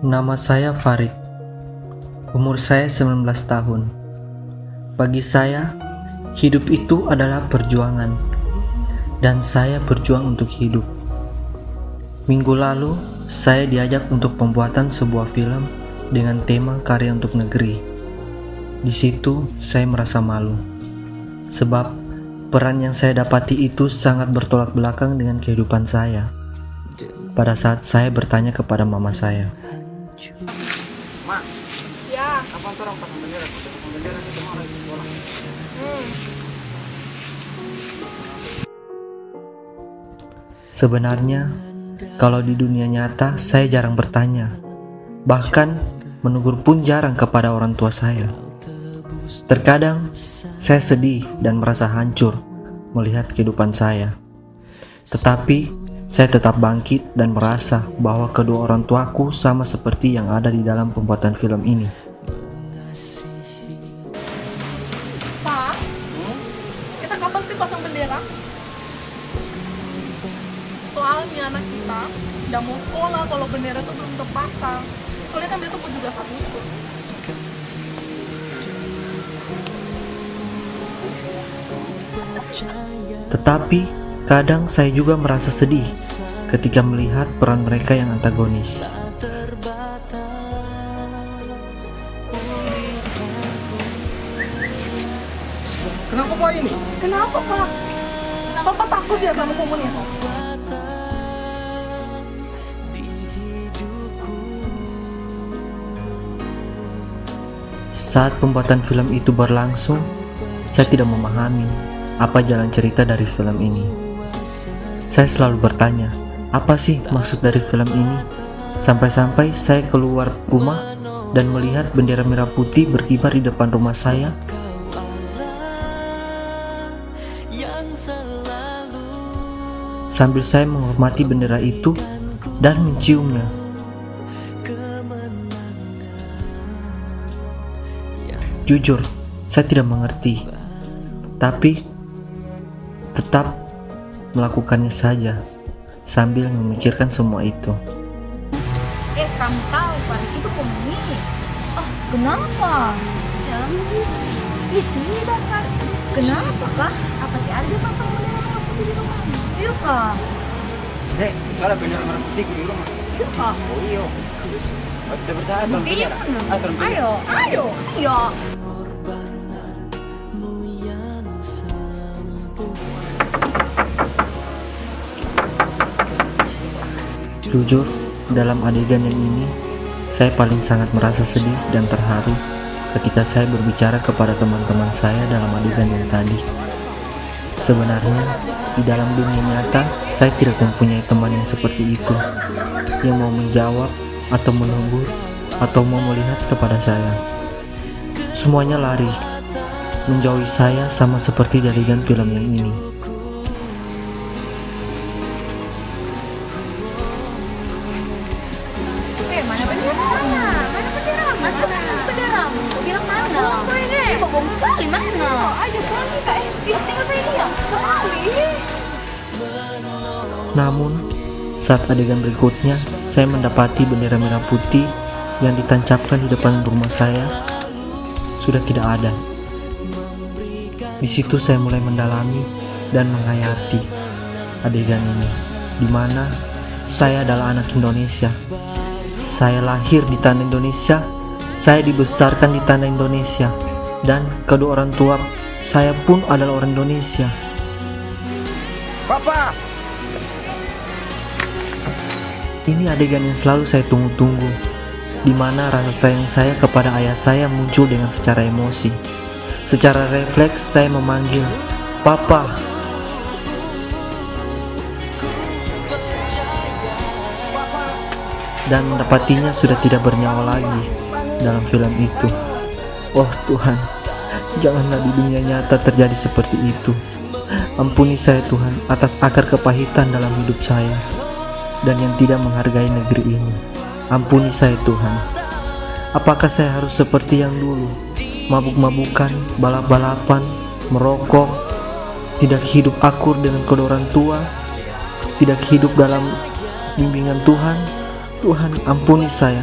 Nama saya Farid. Umur saya 19 tahun. Bagi saya, hidup itu adalah perjuangan. Dan saya berjuang untuk hidup. Minggu lalu, saya diajak untuk pembuatan sebuah film dengan tema karya untuk negeri. Di situ, saya merasa malu. Sebab, peran yang saya dapati itu sangat bertolak belakang dengan kehidupan saya. Pada saat saya bertanya kepada mama saya, Mak, Ya. kapan orang pasang bendera? Pasang bendera kita mau lagi sekolah. sebenarnya, kalau di dunia nyata saya jarang bertanya. Bahkan, menegur pun jarang kepada orang tua saya. Terkadang, saya sedih dan merasa hancur melihat kehidupan saya. Tetapi, saya tetap bangkit dan merasa bahwa kedua orang tuaku sama seperti yang ada di dalam pembuatan film ini. Pak, kita kapan sih pasang bendera? Soalnya anak kita sudah mau sekolah kalau bendera itu belum terpasang. Soalnya kan besok juga Agustus. Tetapi, kadang saya juga merasa sedih ketika melihat peran mereka yang antagonis. Kenapa Pak ini? Kenapa, Pak? Papa takut ya sama komunis? Saat pembuatan film itu berlangsung, saya tidak memahami apa jalan cerita dari film ini. Saya selalu bertanya, apa sih maksud dari film ini? Sampai-sampai saya keluar rumah dan melihat bendera merah putih berkibar di depan rumah saya. Sambil saya menghormati bendera itu dan menciumnya. Jujur, saya tidak mengerti, tapi tetap melakukannya saja sambil memikirkan semua itu. Kamu tahu Farid itu komunis. Oh, kenapa? Jangan. Tidak kan. Kenapa kah? Apa tidak ada pasang bendera merah putih di rumahnya? Iya kah? Soalnya bendera merah putih di rumah. Iya kah? Oh iya. Sudah bertahan bang Buktinya bendera. mana? Turun bendera. Ayo. Jujur, dalam adegan yang ini, saya paling sangat merasa sedih dan terharu ketika saya berbicara kepada teman-teman saya dalam adegan yang tadi. Sebenarnya, di dalam dunia nyata, saya tidak mempunyai teman yang seperti itu, yang mau menjawab, atau menegur, atau mau melihat kepada saya. Semuanya lari, menjauhi saya sama seperti di adegan film yang ini. Mana bendera? Mana bendera? Mana bendera? Bilang mana? Kok ini? Bobong sekali mana? Ayo pulang kita. Tinggal saya dia. Sekali. Namun, saat adegan berikutnya, saya mendapati bendera merah putih yang ditancapkan di depan rumah saya sudah tidak ada. Di situ saya mulai mendalami dan menghayati adegan ini, di mana saya adalah anak Indonesia. Saya lahir di tanah Indonesia, saya dibesarkan di tanah Indonesia, dan kedua orang tua saya pun adalah orang Indonesia. Papa! Ini adegan yang selalu saya tunggu-tunggu, di mana rasa sayang saya kepada ayah saya muncul dengan secara emosi. Secara refleks saya memanggil, "Papa." Dan mendapatinya sudah tidak bernyawa lagi dalam film itu. Oh Tuhan, janganlah di dunia nyata terjadi seperti itu. Ampuni saya Tuhan atas akar kepahitan dalam hidup saya dan yang tidak menghargai negeri ini. Ampuni saya Tuhan. Apakah saya harus seperti yang dulu, mabuk-mabukan, balap-balapan, merokok, tidak hidup akur dengan kedua orang tua, tidak hidup dalam bimbingan Tuhan? Tuhan, ampuni saya.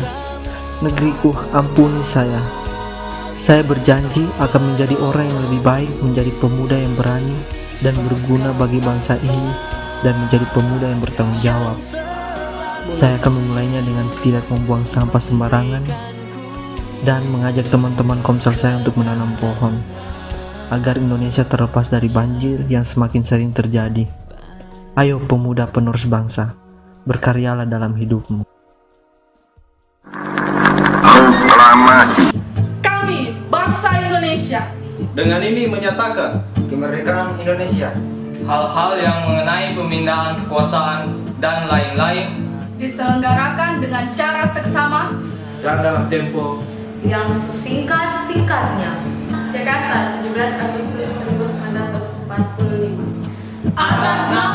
negeriku, ampuni saya. Saya berjanji akan menjadi orang yang lebih baik, menjadi pemuda yang berani dan berguna bagi bangsa ini, dan menjadi pemuda yang bertanggung jawab. Saya akan memulainya dengan tidak membuang sampah sembarangan dan mengajak teman-teman Komsel saya untuk menanam pohon agar Indonesia terlepas dari banjir yang semakin sering terjadi. Ayo pemuda penerus bangsa, berkaryalah dalam hidupmu. Kami, bangsa Indonesia, Dengan ini menyatakan kemerdekaan Indonesia. Hal-hal yang mengenai pemindahan kekuasaan dan lain-lain Diselenggarakan dengan cara seksama Dan dalam tempo yang sesingkat-singkatnya. Jakarta, 17 Agustus 1945. Atas nama